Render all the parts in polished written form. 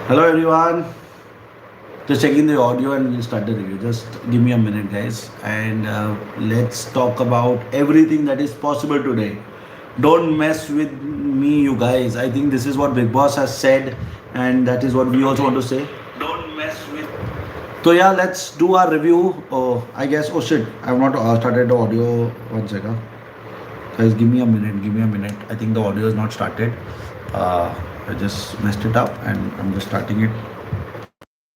Hello everyone. Just checking the audio and we'll start the review. Just give me a minute, guys, and let's talk about everything that is possible today. Don't mess with me, you guys. I think this is what Bigg Boss has said, and that is what we also want to say. Don't mess with. So yeah, let's do our review. Oh, I guess. Oh shit, I have not started the audio. One second, guys. Give me a minute. Give me a minute. I think the audio is not started. I just messed it up, and I'm just starting it.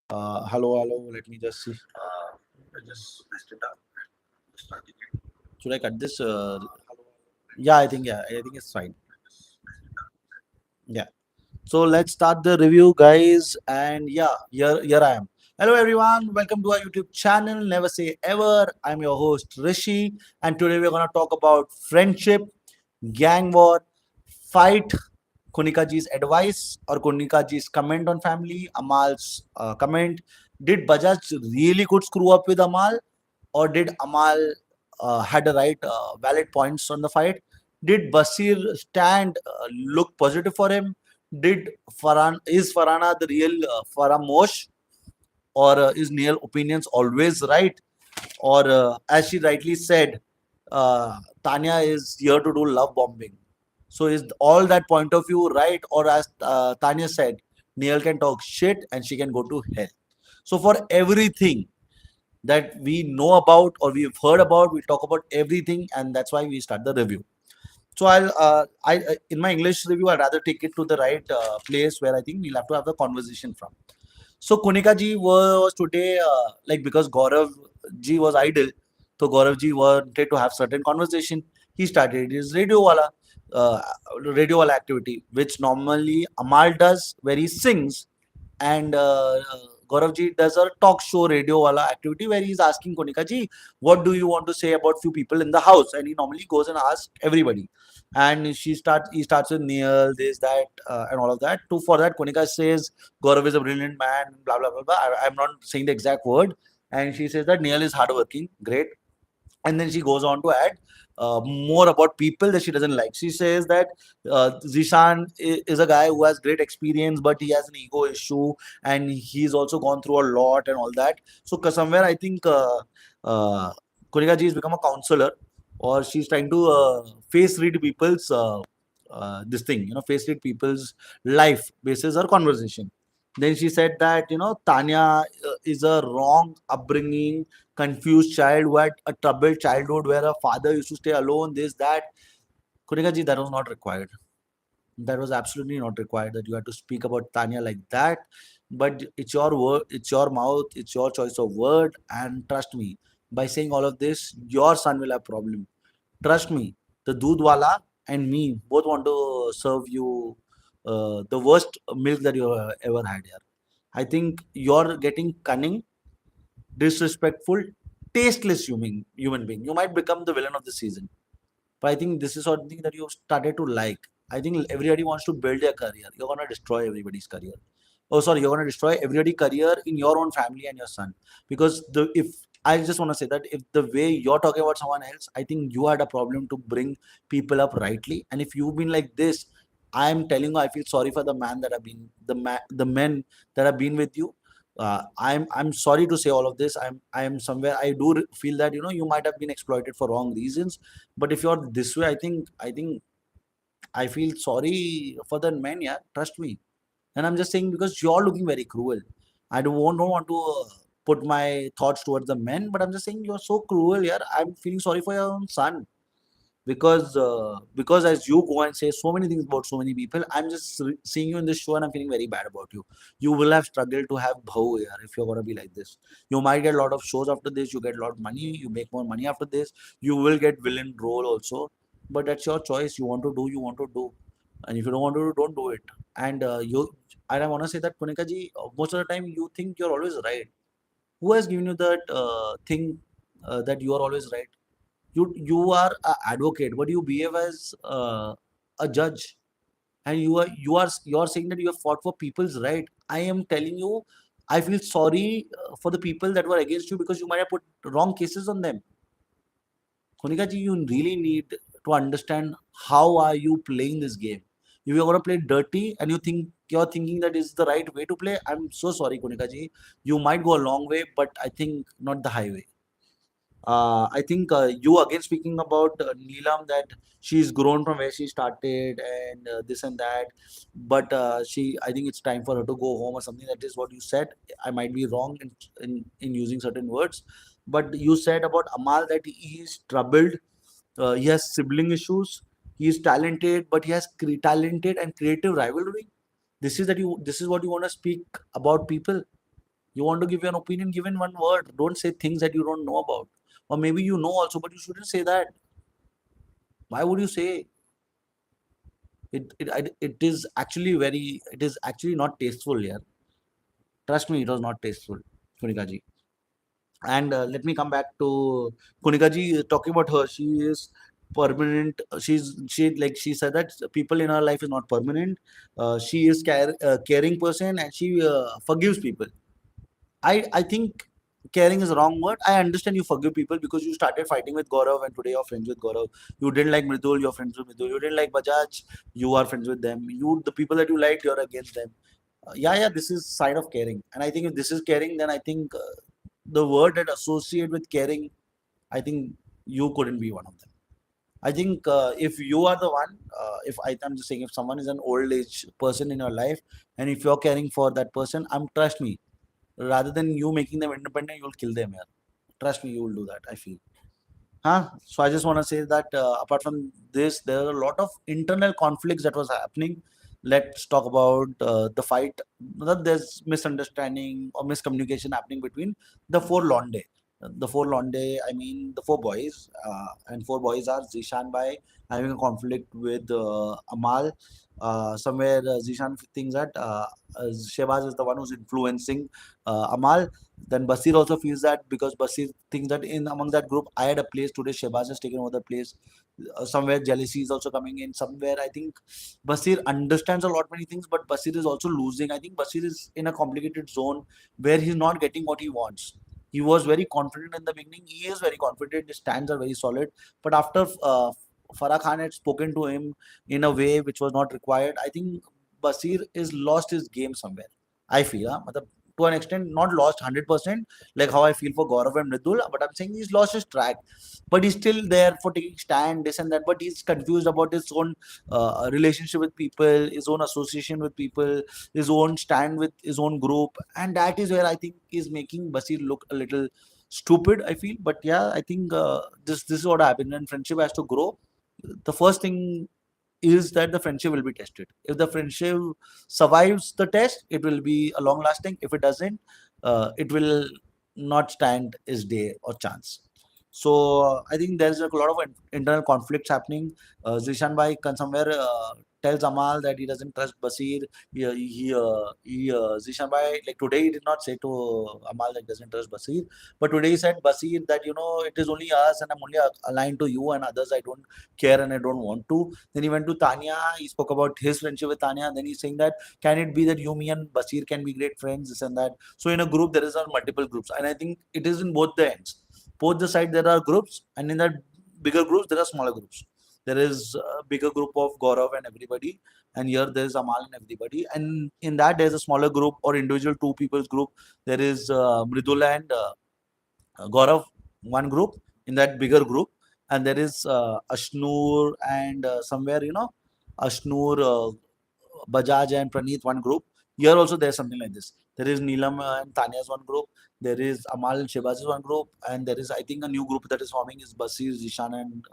Hello. Let me just see. I just messed it up. Starting it. Should I cut this? Yeah, I think it's fine. Yeah. So let's start the review, guys. And yeah, here I am. Hello, everyone. Welcome to our YouTube channel. Never say ever. I'm your host Rishi, and today we're gonna talk about friendship, gang war, fight, Kunickaa ji's advice or Kunickaa ji's comment on family, Amal's comment. Did Bajaj really could screw up with Amaal, or did Amaal had the right valid points on the fight? Did Basir stand look positive for him? Did Farhana the real Farah Mosh, or is Neil opinions always right? Or as she rightly said, Tanya is here to do love bombing. So is all that point of view right? Or as Tanya said, Neil can talk shit and she can go to hell. So for everything that we know about or we've heard about, we talk about everything, and that's why we start the review. So I in my English review, I'd rather take it to the right place where I think we'll have to have the conversation from. So Kunickaa ji was today like because Gaurav ji was idle, so Gaurav ji wanted to have certain conversation. He started his uh, radio wala activity, which normally Amal does, where he sings, and Gaurav ji does a talk show radio wala activity where he's asking Kunickaa ji, what do you want to say about few people in the house? And he normally goes and asks everybody. And he starts with Neil, this, that, and all of that. For that, Kunickaa says Gaurav is a brilliant man, blah blah blah blah. I'm not saying the exact word. And she says that Neil is hardworking, great. And then she goes on to add more about people that she doesn't like. She says that Zishan is a guy who has great experience, but he has an ego issue, and he's also gone through a lot and all that. So somewhere I think Kunika ji has become a counselor, or she's trying to face read people's this thing, face read people's life basis her conversation. Then she said that Tanya is a wrong upbringing, confused child who had a troubled childhood where her father used to stay alone, this, that. Kunika ji, that was not required. That was absolutely not required that you had to speak about Tanya like that. But it's your word, it's your mouth, it's your choice of word. And trust me, by saying all of this, your son will have problem. Trust me, the Dudwala and me both want to serve you the worst milk that you have ever had here. I think you're getting cunning, disrespectful, tasteless human being. You might become the villain of the season. But I think this is something that you've started to like. I think everybody wants to build their career. You're gonna destroy everybody's career. Oh, sorry, you're gonna destroy everybody's career in your own family and your son. Because the if I just want to say that if the way you're talking about someone else, I think you had a problem to bring people up rightly. And if you've been like this, I'm telling you, I feel sorry for the man that have been the men that have been with you. I'm sorry to say all of this. I am somewhere. I do feel that you might have been exploited for wrong reasons. But if you're this way, I think I feel sorry for the men. Yeah, trust me. And I'm just saying because you're looking very cruel. I don't want to put my thoughts towards the men, but I'm just saying you're so cruel. Yeah, I'm feeling sorry for your own son because as you go and say so many things about so many people, I'm just seeing you in this show and I'm feeling very bad about you. You will have struggled to have bhau here if you're going to be like this. You might get a lot of shows after this, you get a lot of money, you make more money after this, you will get villain role also, but that's your choice. You want to do, and if you don't want to do, don't do it. And I want to say that Punika ji, most of the time you think you're always right. Who has given you that thing that you are always right? You are an advocate, but you behave as a judge, and you're saying that you have fought for people's right. I am telling you, I feel sorry for the people that were against you because you might have put wrong cases on them. Konika ji, you really need to understand how are you playing this game. If you're gonna play dirty and you're thinking that is the right way to play, I'm so sorry, Kunika ji. You might go a long way, but I think not the highway. I think you again speaking about Neelam, that she's grown from where she started and this and that, but I think it's time for her to go home or something. That is what you said. I might be wrong in using certain words, but you said about Amal that he is troubled. He has sibling issues. He is talented, but he has talented and creative rivalry. This is what you want to speak about people. You want to give your opinion, give in one word. Don't say things that you don't know about. Or maybe you know also, but you shouldn't say that. Why would you say it is actually it is actually not tasteful here. Trust me, it was not tasteful, Kunika ji. And let me come back to Kunika ji, talking about her. She is permanent. She said that people in her life is not permanent. She is caring person, and she forgives people. I think caring is a wrong word. I understand you forgive people because you started fighting with Gaurav and today you're friends with Gaurav. You didn't like Mridul, you're friends with Mridul. You didn't like Bajaj, you are friends with them. The people that you liked, you're against them. Yeah, this is side of caring. And I think if this is caring, then I think the word that associate with caring, I think you couldn't be one of them. I think if you are the one, I'm just saying, if someone is an old age person in your life, and if you're caring for that person, trust me, rather than you making them independent, you'll kill them here. Trust me, you will do that, I feel. So I just want to say that apart from this, there are a lot of internal conflicts that was happening. Let's talk about the fight. There's misunderstanding or miscommunication happening between the four Londe. The four Londe, I mean the four boys, and four boys are Zishan Bhai having a conflict with Amal. Somewhere Zishan thinks that Shehbaz is the one who's influencing Amal. Then Basir also feels that because Basir thinks that in among that group, I had a place today. Shehbaz has taken over the place. Somewhere jealousy is also coming in. Somewhere I think Basir understands a lot many things, but Basir is also losing. I think Basir is in a complicated zone where he's not getting what he wants. He was very confident in the beginning. He is very confident. His stands are very solid. But after Farah Khan had spoken to him in a way which was not required, I think Basir is lost his game somewhere. I feel, to an extent, not lost 100%, like how I feel for Gaurav and Mridul, but I'm saying he's lost his track. But he's still there for taking stand, this and that. But he's confused about his own relationship with people, his own association with people, his own stand with his own group. And that is where I think is making Basir look a little stupid, I feel. But yeah, I think this is what happened. When friendship has to grow, the first thing is that the friendship will be tested. If the friendship survives the test, it will be a long lasting. If it doesn't, it will not stand its day or chance. So I think there's a lot of internal conflicts happening. Zishan Bhai can somewhere tells Amal that he doesn't trust Basir. Zishan Bhai, like today, he did not say to Amal that doesn't trust Basir, but today he said Basir that it is only us and I'm only aligned to you and others I don't care and I don't want to. Then he went to Tanya. He spoke about his friendship with Tanya. And then he's saying that can it be that you, me, and Basir can be great friends, this and that. So in a group there is multiple groups, and I think it is in both the ends. Both the side there are groups, and in that bigger groups there are smaller groups. There is a bigger group of Gaurav and everybody, and here there is Amal and everybody. And in that there is a smaller group or individual two people's group. There is Mridula and Gaurav, one group in that bigger group, and there is Ashnoor and somewhere Ashnoor, Bajaj and Praneeth one group. Here also there's something like this. There is Neelam and Tanya's one group. There is Amal and Shehbaz's one group, and there is I think a new group that is forming is Basir, Zishan, and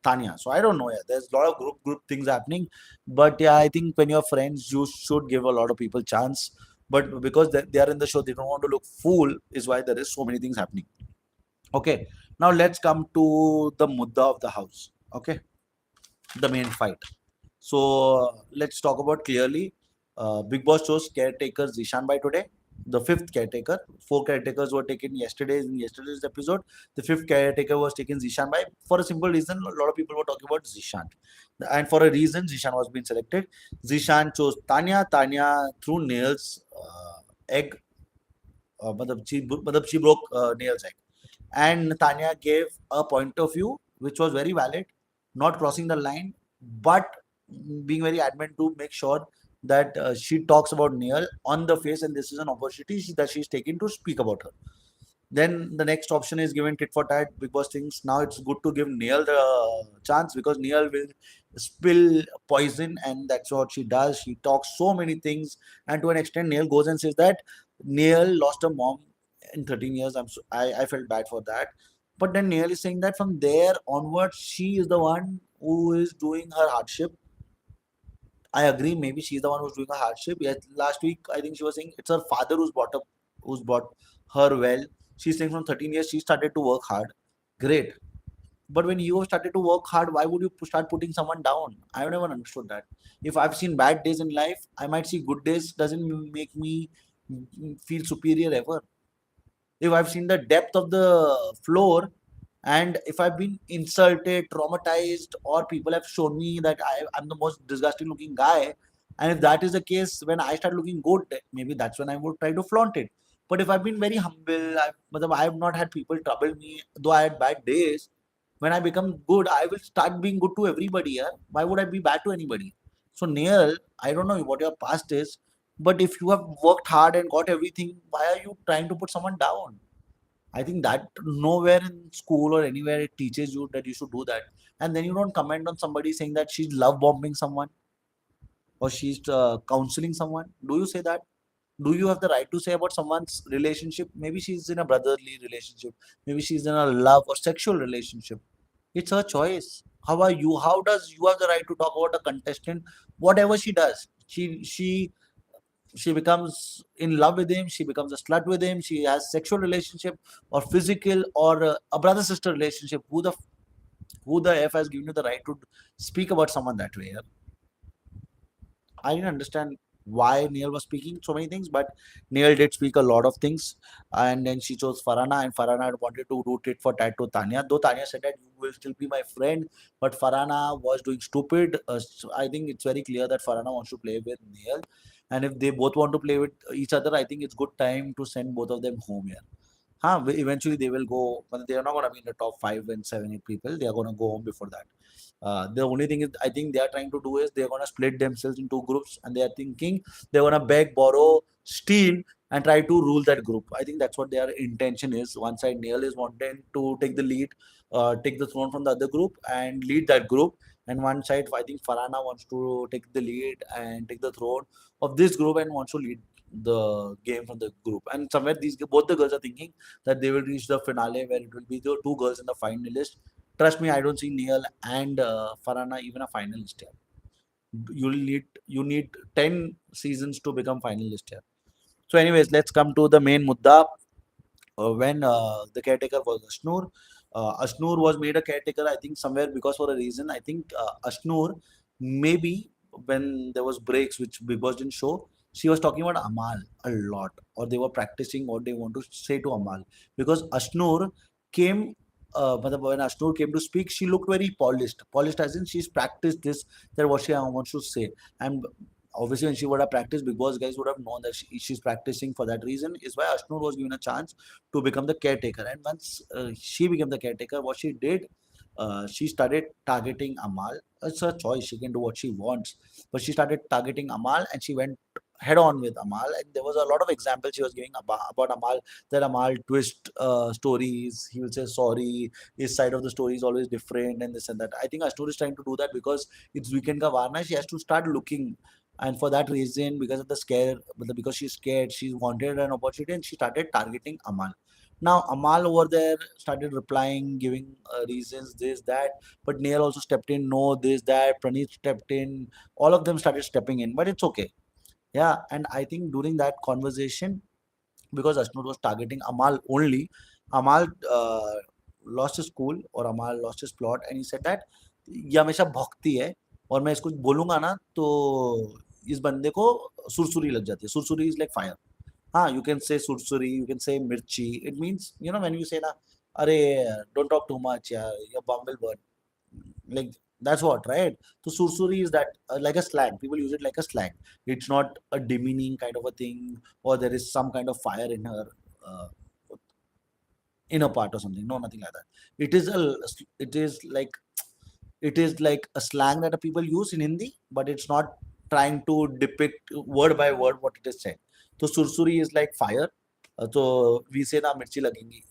Tanya. So I don't know. Yeah, there's a lot of group things happening, but yeah, I think when you're friends, you should give a lot of people chance. But because they are in the show, they don't want to look fool. Is why there is so many things happening. Okay, now let's come to the mudda of the house. Okay, the main fight. So let's talk about clearly. Bigg Boss chose caretaker Zishan by today, the fifth caretaker. Four caretakers were taken in yesterday's episode. The fifth caretaker was taken Zishan by for a simple reason. A lot of people were talking about Zishan, and for a reason Zishan was being selected. Zishan chose Tanya. Tanya threw nails egg. She broke nails egg, and Tanya gave a point of view which was very valid, not crossing the line, but being very adamant to make sure that she talks about Neil on the face, and this is an opportunity that she's taken to speak about her. Then the next option is given tit for tat. Bigg Boss thinks now it's good to give Neil the chance because Neil will spill poison, and that's what she does. She talks so many things, and to an extent, Neil goes and says that Neil lost a mom in 13 years. I felt bad for that. But then Neil is saying that from there onwards, she is the one who is doing her hardship. I agree. Maybe she's the one who's doing a hardship. Yes, last week I think she was saying it's her father who's brought her well. She's saying from 13 years she started to work hard. Great. But when you have started to work hard, why would you start putting someone down? I've never understood that. If I've seen bad days in life, I might see good days. Doesn't make me feel superior ever. If I've seen the depth of the floor, and if I've been insulted, traumatized, or people have shown me that I'm the most disgusting looking guy, and if that is the case, when I start looking good, maybe that's when I would try to flaunt it. But if I've been very humble, I have not had people trouble me, though I had bad days. When I become good, I will start being good to everybody. Yeah? Why would I be bad to anybody? So, Neil, I don't know what your past is, but if you have worked hard and got everything, why are you trying to put someone down? I think that nowhere in school or anywhere it teaches you that you should do that. And then you don't comment on somebody saying that she's love bombing someone or she's counseling someone. Do you say that? Do you have the right to say about someone's relationship? Maybe she's in a brotherly relationship. Maybe she's in a love or sexual relationship. It's her choice. How are you? How does you have the right to talk about a contestant? Whatever she does, she becomes in love with him, she becomes a slut with him, she has sexual relationship or physical or a brother sister relationship. Who the f has given you the right to speak about someone that way? I didn't understand why Neil was speaking so many things, but Neil did speak a lot of things. And then she chose Farhana, and Farhana wanted to root it for Tat to Tanya. Though Tanya said that you will still be my friend, but Farhana was doing stupid. So I think it's very clear that Farhana wants to play with Neil. And if they both want to play with each other, I think it's good time to send both of them home here. Huh, eventually they will go, but they are not going to be in the top 5 and 7, 8 people. They are going to go home before that. The only thing is, I think they are trying to do is they're going to split themselves into groups, and they are thinking they're going to beg, borrow, steal, and try to rule that group. I think that's what their intention is. One side, Neil is wanting to take the lead, take the throne from the other group, and lead that group. And one side, I think Farhana wants to take the lead and take the throne of this group and wants to lead the game from the group. And somewhere these both the girls are thinking that they will reach the finale where it will be the two girls in the finalist. Trust me, I don't see Neil and Farhana even a finalist here. You need 10 seasons to become finalist here. So, anyways, let's come to the main mudda. When the caretaker was Ashnoor, Ashnoor was made a caretaker. I think somewhere because for a reason. I think Ashnoor maybe when there was breaks which Bigg Boss didn't show, she was talking about Amaal a lot, or they were practicing what they want to say to Amaal because Ashnoor came. When Ashnoor came to speak, she looked very polished. Polished as in she's practiced this, that what she wants to say. And obviously, when she would have practiced, Bigg Boss guys would have known that she's practicing for that reason. Is why Ashnoor was given a chance to become the caretaker. And once she became the caretaker, what she did, she started targeting Amaal. It's her choice; she can do what she wants. But she started targeting Amaal, and she went head on with Amaal. And there was a lot of examples she was giving about Amaal. That Amaal twist stories. He will say sorry. His side of the story is always different, and this and that. I think Ashnoor is trying to do that because it's weekend ka varna. She has to start looking, and for that reason, because of the scare, because she's scared, she wanted an opportunity and she started targeting Amaal. Now Amaal over there started replying, giving reasons, this, that, but Neil also stepped in, no, this, that, Praneeth stepped in, all of them started stepping in, but it's okay. Yeah, and I think during that conversation, because Ashnoor was targeting Amaal only, Amaal lost his cool, or Amaal lost his plot, and he said that ये हमेशा भौंकती है, और मैं इसको बोलूंगा ना तो इस बंदे को सुरसुरी लग जाती है. सुरसुरी इज लाइक फायर. हाँ, you can say sursuri, you can say mirchi. It means, when you say na, अरे don't talk too much, yeah, your bum will burn. Like that's what, right? So sursuri is that like a slang. People use it like a slang. It's not a demeaning kind of a thing, or there is some kind of fire in her uh, inner part or something. No, nothing like that. It is like It is like a slang that people use in Hindi, but it's not trying to depict word by word what it is said. So sursuri is like fire. So we say na mirchi lagengi.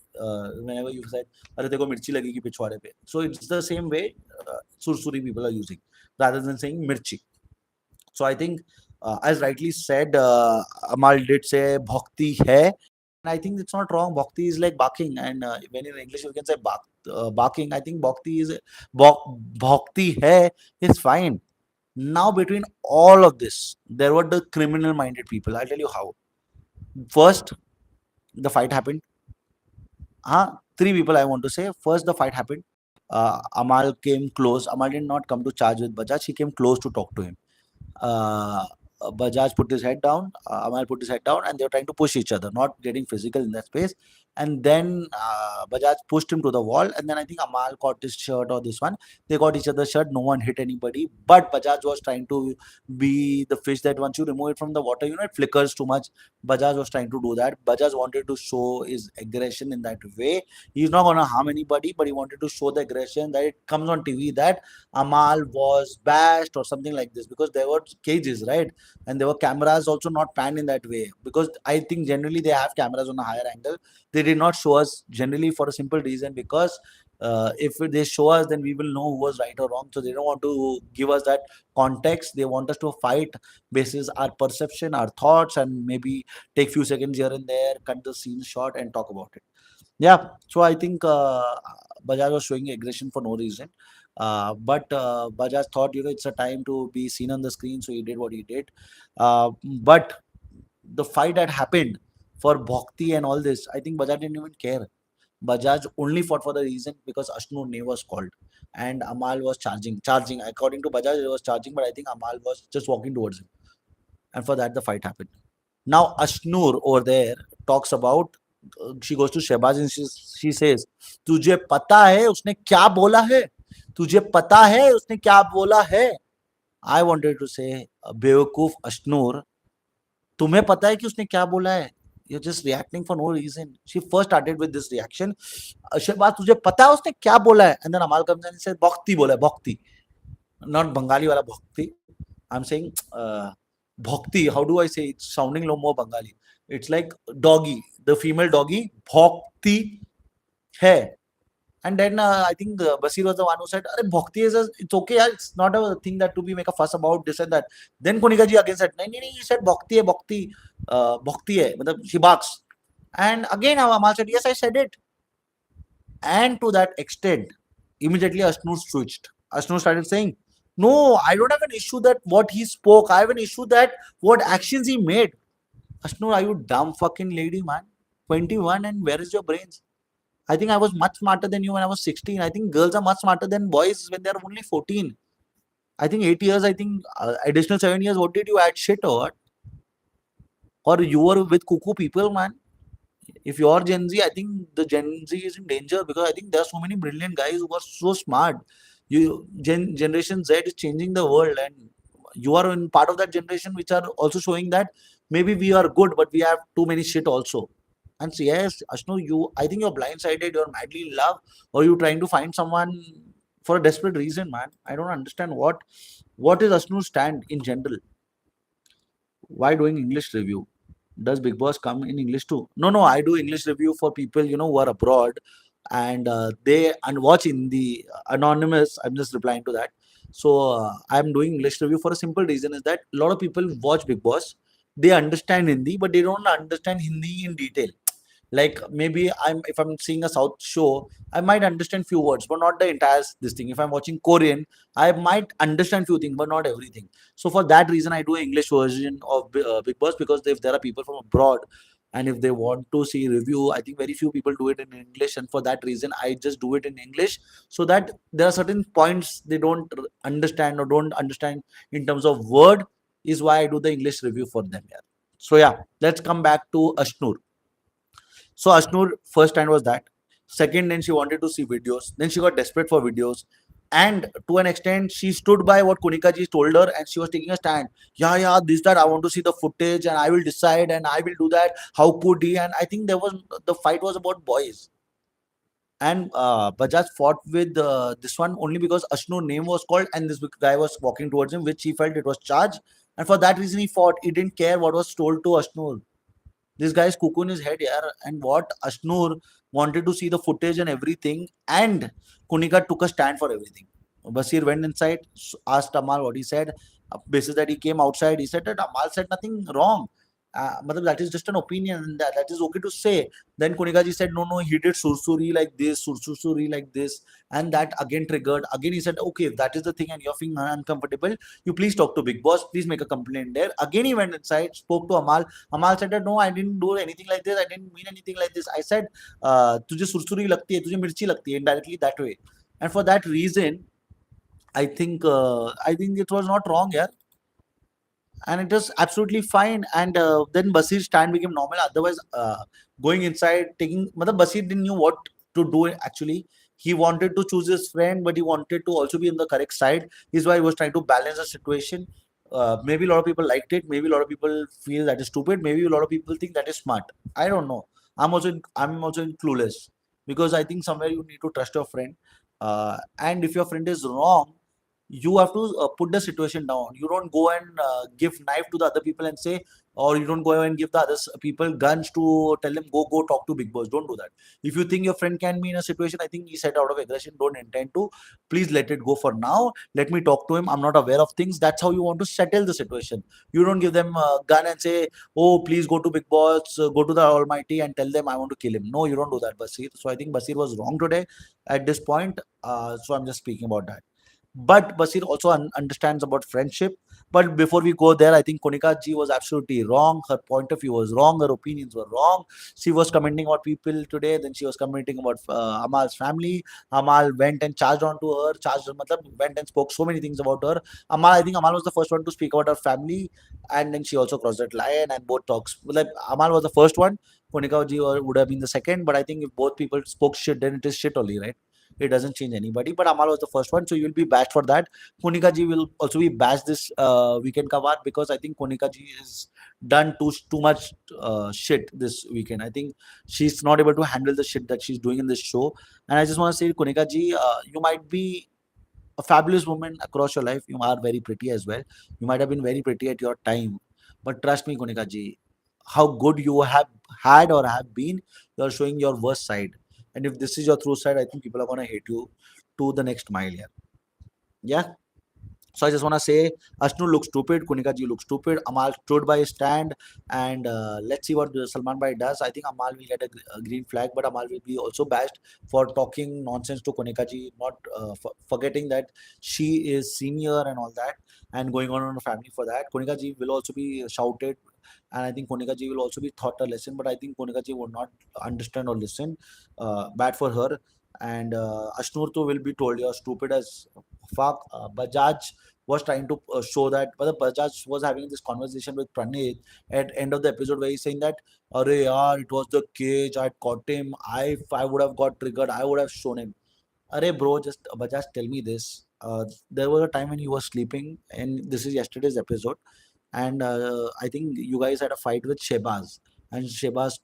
Whenever you said, "अरे देखो मिर्ची लगेगी पिछवाड़े पे," so it's the same way sursuri people are using rather than saying mirchi. So I think, as rightly said, Amal did say bhakti hai. And I think it's not wrong. Bhakti is like barking, and when in English you can say barking. I think bhakti is bhakti hai is fine. Now between all of this, there were the criminal-minded people. I'll tell you how. First, the fight happened. Three people I want to say. First, the fight happened. Amal came close. Amal did not come to charge with Bajaj. He came close to talk to him. uh, Bajaj put his head down, Amal put his head down, and they were trying to push each other, not getting physical in that space. And then Bajaj pushed him to the wall, and then I think Amal caught his shirt or this one. They got each other's shirt. No one hit anybody, but Bajaj was trying to be the fish that once you remove it from the water, it flickers too much. Bajaj was trying to do that. Bajaj wanted to show his aggression in that way. He's not gonna harm anybody, but he wanted to show the aggression that it comes on TV that Amal was bashed or something like this, because there were cages, right? And there were cameras also not panned in that way, because I think generally they have cameras on a higher angle. They did not show us generally for a simple reason, because if they show us, then we will know who was right or wrong. So they don't want to give us that context. They want us to fight basis our perception, our thoughts, and maybe take few seconds here and there, cut the scene short, and talk about it. Yeah, so I think Bajaj was showing aggression for no reason. But Bajaj thought, it's a time to be seen on the screen, so he did what he did. But the fight that happened for Bhakti and all this, I think Bajaj didn't even care. Bajaj only fought for the reason because Ashnoor name was called and Amal was charging. According to Bajaj, it was charging, but I think Amal was just walking towards him. And for that, the fight happened. Now, Ashnoor over there talks about, she goes to Shehbaz and she says, तुझे पता है उसने क्या बोला है? तुझे पता है उसने क्या बोला है? I wanted to say, बेवकूफ Ashnoor, तुम्हें पता है कि उसने क्या बोला है? You're just reacting for no reason. She first started with this reaction. Shehbaz, तुझे पता है उसने क्या बोला है? And then Amal comes and says, भक्ति बोला है, भक्ति. Not Bengali वाला भक्ति. I'm saying bhakti. How do I say? It's sounding a little more Bengali. It's like doggy, the female doggy, bhakti hai. And then I think Basir was the one who said, bhakti it's okay, yaar. It's not a thing that to be make a fuss about this and that. Then Kunickaa ji again said, no, he said bhakti hai, bhakti hai. She barks. And again Amal said, yes, I said it. And to that extent, immediately Ashnoor switched. Ashnoor started saying, no, I don't have an issue that what he spoke. I have an issue that what actions he made. Ashnoor, are you dumb fucking lady, man? 21 and where is your brains? I think I was much smarter than you when I was 16. I think girls are much smarter than boys when they're only 14. I think 8 years, I think additional 7 years, what did you add? Shit or what? Or you were with cuckoo people, man? If you're Gen Z, I think the Gen Z is in danger, because I think there are so many brilliant guys who are so smart. Generation Z is changing the world, and you are in part of that generation which are also showing that maybe we are good, but we have too many shit also. And so, yes, Ashno, I think you're blindsided, you're madly in love, or you're trying to find someone for a desperate reason, man. I don't understand what is Ashno's stand in general. Why doing English review? Does Bigg Boss come in English too? No, no, I do English review for people, who are abroad, and they and watch in the anonymous. I'm just replying to that. So I'm doing English review for a simple reason, is that a lot of people watch Bigg Boss. They understand Hindi, but they don't understand Hindi in detail. Like maybe if I'm seeing a South show, I might understand few words, but not the entire this thing. If I'm watching Korean, I might understand few things, but not everything. So for that reason, I do an English version of Bigg Boss, because if there are people from abroad and if they want to see review, I think very few people do it in English, and for that reason, I just do it in English, so that there are certain points they don't understand or don't understand in terms of word, is why I do the English review for them. Yeah. So yeah, let's come back to Ashnoor. So Ashnoor first stand was that. Second, then she wanted to see videos. Then she got desperate for videos. And to an extent, she stood by what Kunickaa ji told her, and she was taking a stand. Yeah, this, that, I want to see the footage and I will decide and I will do that. How could he? And I think the fight was about boys. And Bajaj fought with this one only because Ashnoor name was called and this guy was walking towards him, which he felt it was charged. And for that reason, he fought. He didn't care what was told to Ashnoor. This guy is cuckoo in his head, yeah. And what Ashnoor wanted to see the footage and everything. And Kunickaa took a stand for everything. Basir went inside, asked Amal what he said. Basis that he came outside, he said that Amal said nothing wrong. That is just an opinion, and that is okay to say. Then Kunikaji said, no, he did sursuri like this, sursuri like this, and that again triggered. Again, he said, okay, if that is the thing and you're feeling uncomfortable, you please talk to Bigg Boss, please make a complaint there. Again, he went inside, spoke to Amal. Amal said that, no, I didn't do anything like this, I didn't mean anything like this. I said, तुझे सुरसुरी लगती है, तुझे मिर्ची लगती है, indirectly that way. And for that reason, I think it was not wrong, yeah, and it was absolutely fine. And then Basir's stand became normal. Otherwise, going inside, Basir didn't know what to do actually. He wanted to choose his friend, but he wanted to also be on the correct side. Is why he was trying to balance the situation. Maybe a lot of people liked it. Maybe a lot of people feel that is stupid. Maybe a lot of people think that is smart. I don't know. I'm also in clueless because I think somewhere you need to trust your friend. And if your friend is wrong, you have to put the situation down. You don't go and give knife to the other people and say, or you don't go and give the other people guns to tell them go talk to Bigg Boss. Don't do that. If you think your friend can be in a situation, I think he said out of aggression, don't intend to. Please let it go for now. Let me talk to him. I'm not aware of things. That's how you want to settle the situation. You don't give them a gun and say, oh, please go to Bigg Boss, go to the Almighty and tell them I want to kill him. No, you don't do that, Basir. So I think Basir was wrong today at this point. So I'm just speaking about that. But Basir also understands about friendship. But before we go there, I think Konika ji was absolutely wrong. Her point of view was wrong. Her opinions were wrong. She was commenting about people today. Then she was commenting about Amal's family. Amal went and charged onto her. Went and spoke so many things about her. I think Amal was the first one to speak about her family. And then she also crossed that line and both talks. Like Amal was the first one. Konika ji would have been the second. But I think if both people spoke shit, then it is shit only, right? It doesn't change anybody. But Amal was the first one, so you will be bashed for that. Konika ji will also be bashed this weekend cover because I think Konika ji has done too much shit this weekend. I think she's not able to handle the shit that she's doing in this show. And I just want to say, Konika ji, you might be a fabulous woman across your life. You are very pretty as well. You might have been very pretty at your time. But trust me, Konika ji, how good you have had or have been, you are showing your worst side. And if this is your true side, I think people are going to hate you to the next mile. Yeah. Yeah. So I just want to say, Ashnoor looks stupid, Kunika ji looks stupid, Amal stood by his stand, and let's see what Salman Bhai does. I think Amal will get a green flag, but Amal will be also bashed for talking nonsense to Kunika ji, not forgetting that she is senior and all that, and going on a family for that. Kunika ji will also be shouted, and I think Kunika ji will also be taught a lesson, but I think Kunika ji would not understand or listen. Bad for her. And Ashnoor too will be told, you're stupid as fuck. Bajaj was trying to show that, but Bajaj was having this conversation with Pranit at end of the episode where he's saying that, "Arey yaar, it was the cage. I caught him. If I would have got triggered, I would have shown him." Arey bro, just Bajaj, tell me this. There was a time when you were sleeping, and this is yesterday's episode, and I think you guys had a fight with Shebaz. And Shebaz,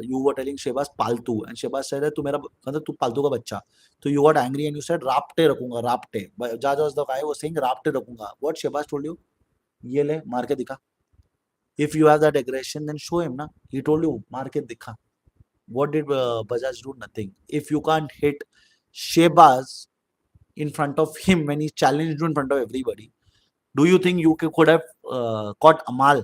you were telling Shebaz paltu, and Shebaz said that tu paltu ka bachcha. So you got angry and you said rapte rakunga, rapte. But Jaj was the guy who was saying rapte rakunga. What Shebaz told you? Ye le, maar ke dikha. If you have that aggression, then show him na. He told you, maar ke dikha. What did Bajaj do? Nothing. If you can't hit Shebaz in front of him when he challenged you in front of everybody, do you think you could have caught Amal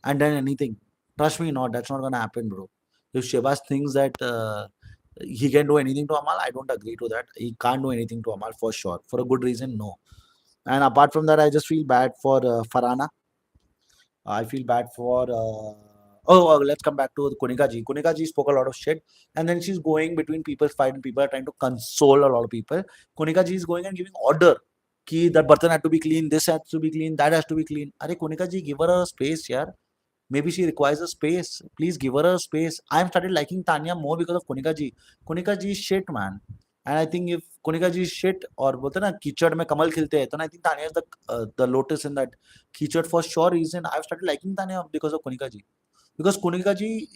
and done anything? Trust me, not. That's not gonna happen, bro. If Shebas thinks that he can do anything to Amal, I don't agree to that. He can't do anything to Amal for sure. For a good reason, no. And apart from that, I just feel bad for Farhana. I feel bad for. Let's come back to Kunika ji. Kunika ji spoke a lot of shit, and then she's going between people's fight, and people are trying to console a lot of people. Kunika ji is going and giving order. Ki that button had to be clean, this has to be clean, that has to be clean. Are Kunika ji, give her a space, yeah. Maybe she requires a space. Please give her a space. I'm started liking Tanya more because of Kunika ji. Kunika ji is shit, man. And I think if Kunika ji is shit और बोलते ना कीचड़ में कमल खिलते हैं, तो I think Tanya is the lotus in that कीचड़ for sure reason. I've started liking Tanya because of Kunika ji. Because Kunika ji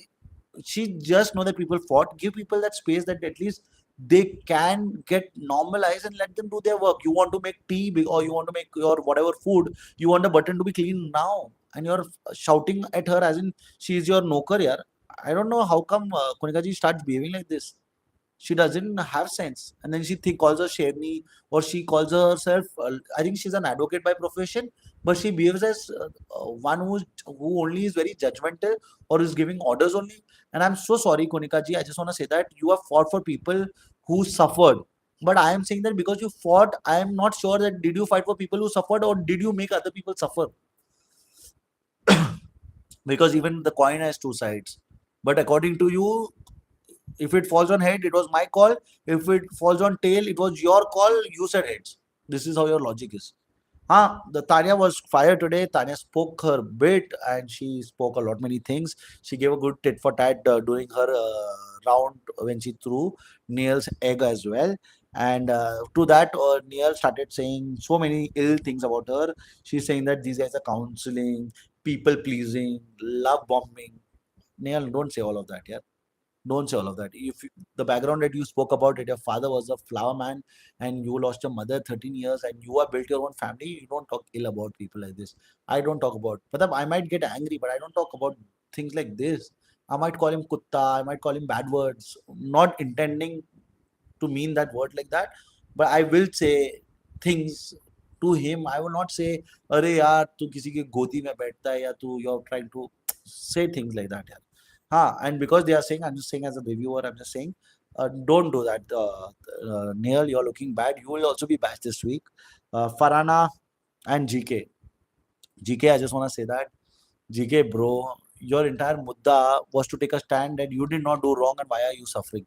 she just know that people fought. Give people that space that at least they can get normalized and let them do their work. You want to make tea or you want to make your whatever food, you want the button to be clean now, and you're shouting at her as in she is your noker. Yeah, I don't know how come Kunickaa ji starts behaving like this. She doesn't have sense, and then calls her Sherni, or she calls herself. I think she's an advocate by profession, but she behaves as one who only is very judgmental or is giving orders only. And I'm so sorry, Konika ji. I just want to say that you have fought for people who suffered. But I am saying that because you fought, I am not sure that did you fight for people who suffered or did you make other people suffer? Because even the coin has two sides. But according to you, if it falls on head, it was my call. If it falls on tail, it was your call. You said heads. This is how your logic is. The Tanya was fired today. Tanya spoke her bit and she spoke a lot many things. She gave a good tit for tat during her round when she threw Neil's egg as well. And to that, Neil started saying so many ill things about her. She's saying that these guys are counseling, people pleasing, love bombing. Neil, don't say all of that, yeah. Don't say all of that. The background that you spoke about it, your father was a flower man and you lost your mother 13 years and you have built your own family, you don't talk ill about people like this. I don't talk about, but I might get angry, but I don't talk about things like this. I might call him kutta, I might call him bad words, not intending to mean that word like that, but I will say things to him. I will not say, "Arey yaar, tu kisi ki godi mein baithta hai," ya tu you're trying to say things like that. Yeah. And because they are saying, I'm just saying as a reviewer, I'm just saying, don't do that. Neil, you're looking bad. You will also be bashed this week. Farhana and GK. GK, I just want to say that. GK, bro, your entire mudda was to take a stand that you did not do wrong and why are you suffering?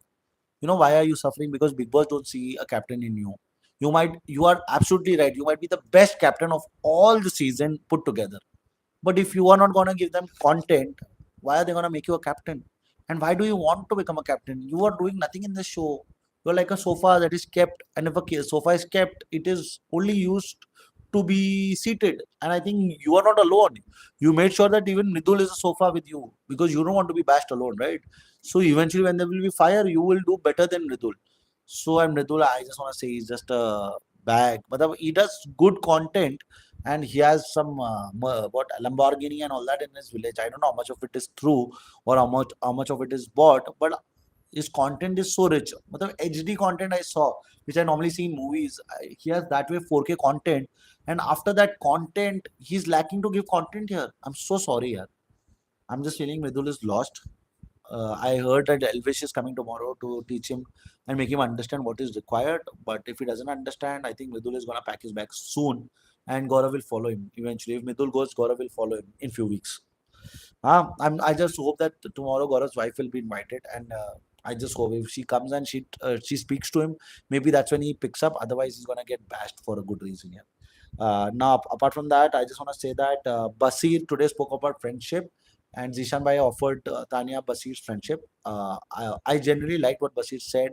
You know why are you suffering? Because Bigg Boss don't see a captain in you. You are absolutely right. You might be the best captain of all the season put together. But if you are not going to give them content, why are they going to make you a captain? And why do you want to become a captain? You are doing nothing in the show. You're like a sofa that is kept, and if a sofa is kept, it is only used to be seated. And I think you are not alone. You made sure that even Nidul is a sofa with you because you don't want to be bashed alone, right? So eventually, when there will be fire, you will do better than Nidul. So I'm Nidul. I just want to say he's just a bag. But he does good content and he has some what Lamborghini and all that in his village. I don't know how much of it is true or how much of it is bought, but his content is so rich. Matlab HD content I saw, which I normally see in movies. He has that way 4K content, and after that content, he's lacking to give content here. I'm so sorry here. I'm just feeling Midul is lost. I heard that Elvish is coming tomorrow to teach him and make him understand what is required. But if he doesn't understand, I think Midul is gonna pack his bag soon, and Gaurav will follow him eventually. If Midul goes, Gaurav will follow him in few weeks. I just hope that tomorrow Gaurav's wife will be invited, and I just hope if she comes and she speaks to him, maybe that's when he picks up. Otherwise, he's gonna get bashed for a good reason. Yeah. Now, apart from that, I just want to say that Basir today spoke about friendship, and Zishan Bhai offered Tanya Basir's friendship. I generally liked what Basir said,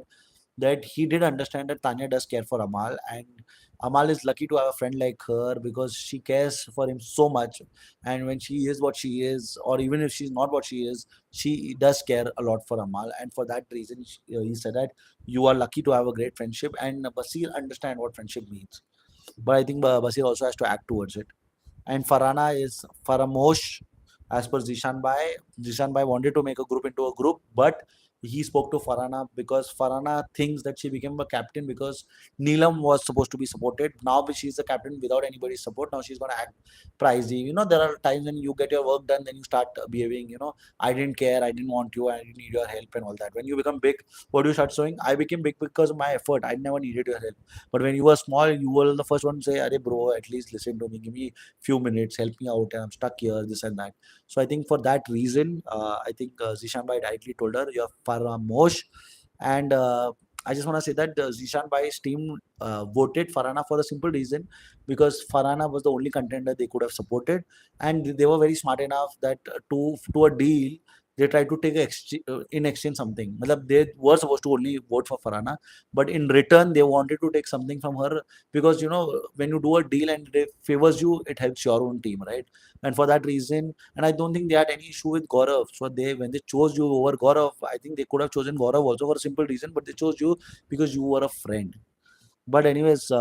that he did understand that Tanya does care for Amal, and Amal is lucky to have a friend like her because she cares for him so much. And when she is what she is, or even if she's not what she is, she does care a lot for Amal. And for that reason, he said that you are lucky to have a great friendship, and Basir understand what friendship means. But I think Basir also has to act towards it. And Farhana is Faramosh, as per Zishan Bhai. Zishan Bhai wanted to make a group into a group, but he spoke to Farhana because Farhana thinks that she became a captain because Neelam was supposed to be supported. Now she's a captain without anybody's support. Now she's going to act pricey. You know, there are times when you get your work done, then you start behaving, I didn't care, I didn't want you, I didn't need your help and all that. When you become big, what do you start showing? I became big because of my effort. I never needed your help. But when you were small, you were the first one to say, "Arey bro, at least listen to me. Give me few minutes. Help me out. I'm stuck here. This and that." So I think for that reason, I think Zishan Bhai rightly told her, "You're Faramosh," and I just want to say that Zishan Bhai's team voted Farhana for a simple reason because Farhana was the only contender they could have supported, and they were very smart enough that to a deal they tried to take in exchange something. Matlab, they were supposed to only vote for Farhana, but in return they wanted to take something from her, because when you do a deal and it favors you, it helps your own team, right? And for that reason, and I don't think they had any issue with Gaurav. So when they chose you over Gaurav, I think they could have chosen Gaurav also for a simple reason, but they chose you because you were a friend. But anyways,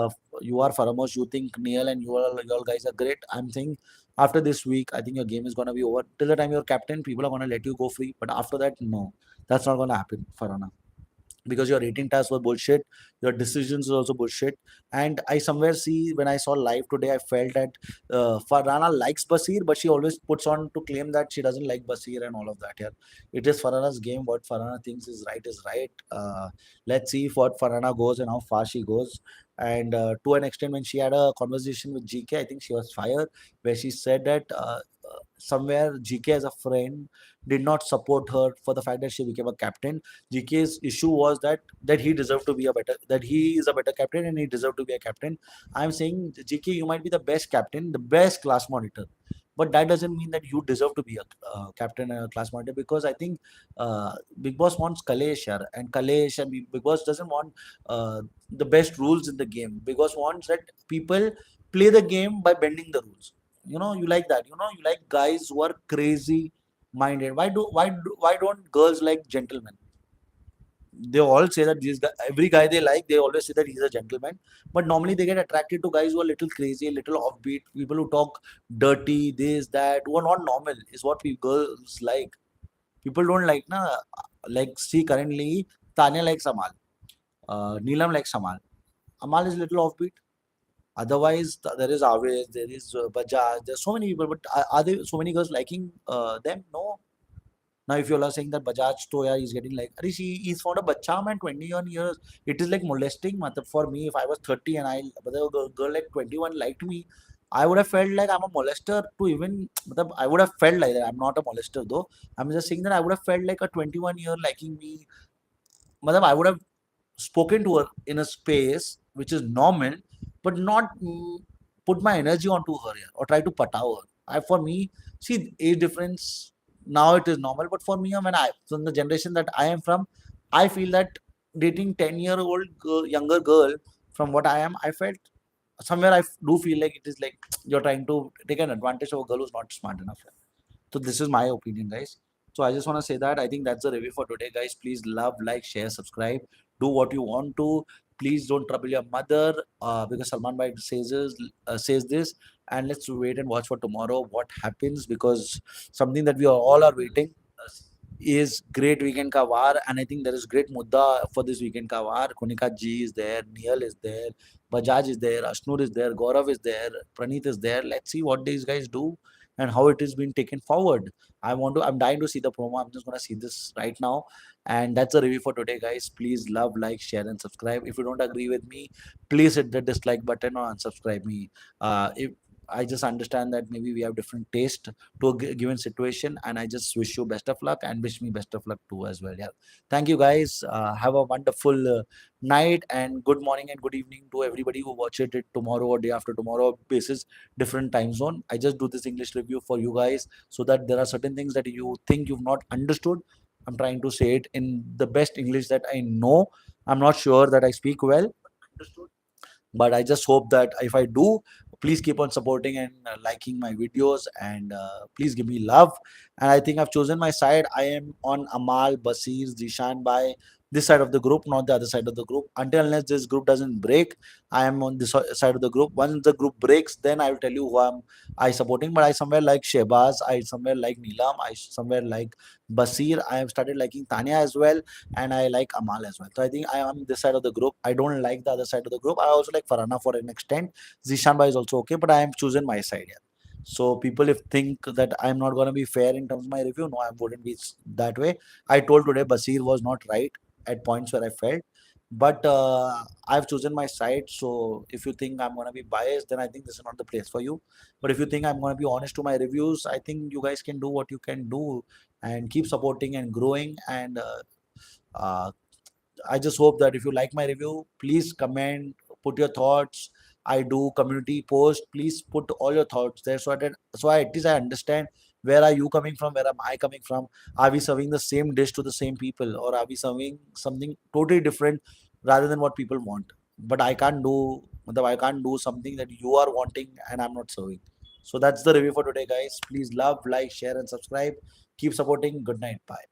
you are foremost. You think Neil and you all guys are great. I'm saying after this week, I think your game is gonna be over. Till the time you're captain, people are gonna let you go free. But after that, no, that's not gonna happen, Farhana, because your rating tasks were bullshit, your decisions were also bullshit. And I somewhere see when I saw live today, I felt that Farhana likes Basir, but she always puts on to claim that she doesn't like Basir and all of that. Yeah, it is Farhana's game. What Farhana thinks is right is right. Let's see if what Farhana goes and how far she goes. And to an extent, when she had a conversation with GK, I think she was fired, where she said that somewhere GK as a friend did not support her for the fact that she became a captain. GK's issue was that he deserved to be a better, that he is a better captain and he deserved to be a captain. I'm saying, GK, you might be the best captain, the best class monitor, but that doesn't mean that you deserve to be a captain and a class monitor, because I think Bigg Boss wants Kalesh here, and Kalesh and Bigg Boss doesn't want the best rules in the game. Bigg Boss wants that people play the game by bending the rules. You like that. You like guys who are crazy minded. Why don't girls like gentlemen? They all say that every guy they like, they always say that he's a gentleman. But normally they get attracted to guys who are little crazy, a little offbeat, people who talk dirty, this, that, who are not normal, is what girls like. People don't like, na, like, see, currently, Tanya likes Amal, Neelam likes Amal. Amal is little offbeat. Otherwise, there is Aves, there is Bajaj, there's so many people, but are there so many girls liking them? No. Now, if you're saying that Bajaj to yeah, he's getting like, Arish, he's found a bacha man, 21 years. It is like molesting. Matlab, for me, if I was 30 and but a girl like 21 liked me, I would have felt like I'm a molester to even, matlab, I would have felt like that. I'm not a molester though. I'm just saying that I would have felt like a 21-year liking me. Matlab, I would have spoken to her in a space which is normal, but not put my energy onto her here or try to pataw her. For me, see, age difference, now it is normal, but for me, from the generation that I am from, I feel that dating 10-year-old younger girl from what I am, I felt somewhere do feel like it is like you're trying to take an advantage of a girl who's not smart enough. So this is my opinion, guys. So I just want to say that I think that's the review for today, guys. Please love, like, share, subscribe, do what you want to. Please don't trouble your mother, because Salman Bhai says this, and let's wait and watch for tomorrow what happens, because something that we all are waiting is Great Weekend Ka War, and I think there is great mudda for this Weekend Ka War. Kunickaa Ji is there, Neil is there, Bajaj is there, Ashnoor is there, Gaurav is there, Praneeth is there. Let's see what these guys do and how it is being taken forward. I'm dying to see the promo. I'm just gonna see this right now. And that's a review for today, guys. Please love, like, share, and subscribe. If you don't agree with me, please hit the dislike button or unsubscribe me. If I just understand that maybe we have different taste to a given situation, and I just wish you best of luck and wish me best of luck too as well. Yeah, thank you, guys. Have a wonderful night and good morning and good evening to everybody who watch it tomorrow or day after tomorrow basis, different time zone. I just do this English review for you guys so that there are certain things that you think you've not understood. I'm trying to say it in the best English that I know. I'm not sure that I speak well, but I just hope that if I do, please keep on supporting and liking my videos, and please give me love. And I think I've chosen my side. I am on Amal, Basir, Zishan by this side of the group, not the other side of the group. Until unless this group doesn't break, I am on this side of the group. Once the group breaks, then I will tell you who I supporting. But I somewhere like Shehbaz, I somewhere like Neelam, I somewhere like Basir. I have started liking Tanya as well, and I like Amal as well. So I think I am this side of the group. I don't like the other side of the group. I also like Farhana for an extent. Zishan Bhai is also okay, but I am choosing my side here. So people if think that I'm not gonna be fair in terms of my review, no, I wouldn't be that way. I told today Basir was not right at points where I felt, but I've chosen my side. So if you think I'm gonna be biased, then I think this is not the place for you. But if you think I'm gonna be honest to my reviews, I think you guys can do what you can do and keep supporting and growing. And uh, I just hope that if you like my review, please comment, put your thoughts. I do community post. Please put all your thoughts there so that at least I understand Where are you coming from? Where am I coming from? Are we serving the same dish to the same people, or are we serving something totally different rather than what people want? But I can't do, I can't do something that you are wanting and I'm not serving. So that's the review for today, guys. Please love, like, share, and subscribe. Keep supporting. Good night. Bye.